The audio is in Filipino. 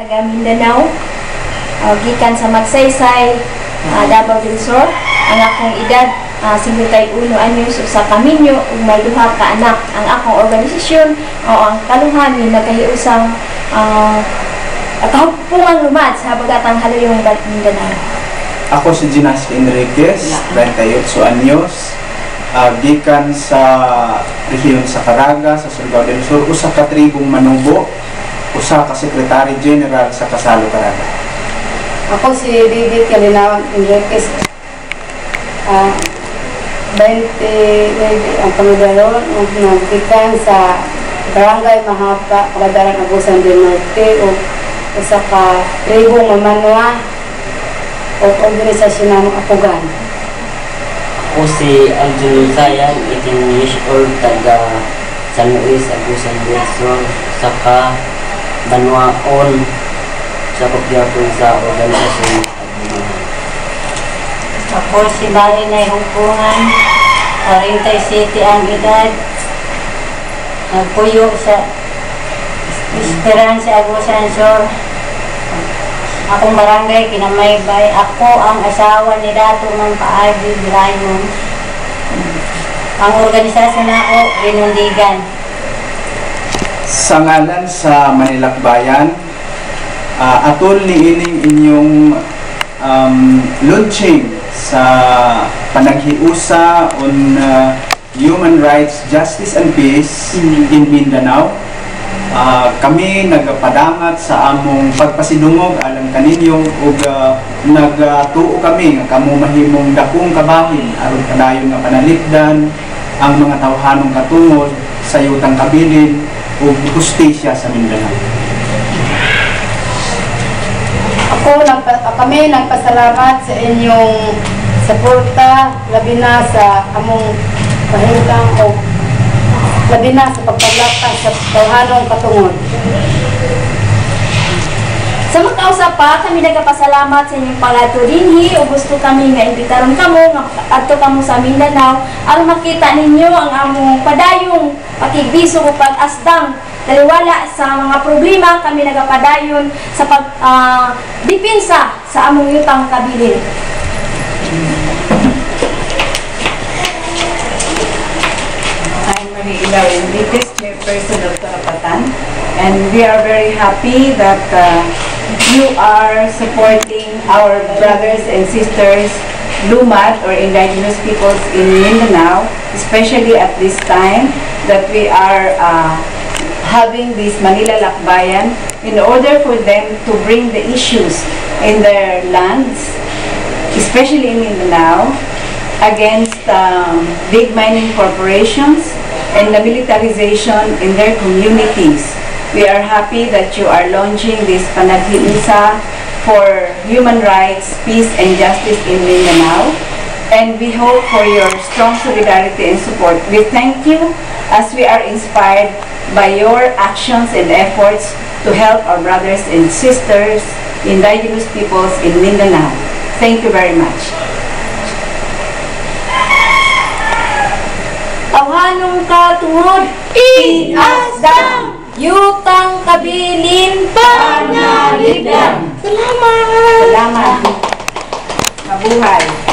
taga Mindanao. Gikan sa Magsaysay, Davao del Sur. Ang akong edad 51 anyos usa ka minyo ug may duha ka anak. Ang akong organisasyon o ang kaluhanin nagahiusang kahupungan lumad sa habagatang haluyong Mindanao. Ako si Ginaski Enriquez, 28 anyos. Gikan sa rehiyon sa Caraga, sa Surigao del Sur, usa ka tribong Manubo, usa ka Secretary General sa Kasalo Caraga. Ako si David Kalinawan Enriquez, 20 ang pangadaron, nagkikan sa Barangay Mahapa, Kabadaran Agusan del Norte, o usa ka tribong Mamanwa o organisasyon ng Apugan. Ako si Aljun Sayan, 18 years old, taga San Luis, Agusan del Sur, saka Banwaon, sa kopyapon sa organisasyon. Ako si Marinay Hungpungan, 47 ang edad, nagpuyo sa Esperanza, Agusan Sur. Akong barangay, Kinamaybay. Ako ang asawa ni Dato ng Kaagi, Raymond. Ang organisasyon ako, Rinundigan. Sa ngalan sa Manilakbayan, atol ni ining inyong launching sa panaghiusa on human rights, justice and peace in Mindanao. Kami nagpadamat sa among pagpasidungog alang kaninyong ug nagtuo kami nga kamo mahimong dakong kabahin aron kadayon nga panalipdan ang mga tawhanong katungod sa yutang kabilin ug hustisya sa Mindanao. Kami nagpasalamat sa inyong suporta, labi na sa among pahintang o labi na sa pagpaglaktas sa tawhanong katungod. Sa magkausap pa, kami nagpasalamat sa inyong pag-ato dinhi o gusto kami nga imbitaron kamo nga adto kamo sa Mindanao aron makita ninyo ang among padayong pakigbisog o pag-asdang daliwala sa mga problema. Kami nagapadayon sa pag-depensa sa among yutang kabilin. I'm Marie Ilaw Enriquez, Chairperson of Karapatan, and we are very happy that you are supporting our brothers and sisters, Lumad or indigenous peoples in Mindanao, especially at this time that we are having this Manila Lakbayan in order for them to bring the issues in their lands, especially in Mindanao, against big mining corporations and the militarization in their communities. We are happy that you are launching this Panaghiusa for human rights, peace, and justice in Mindanao, and we hope for your strong solidarity and support. We thank you as we are inspired by your actions and efforts to help our brothers and sisters, indigenous peoples in Mindanao. Thank you very much. Tawhanong katungod, iasdang, yutang kabilin, panalipdan. Salamat! Salamat. Mabuhay.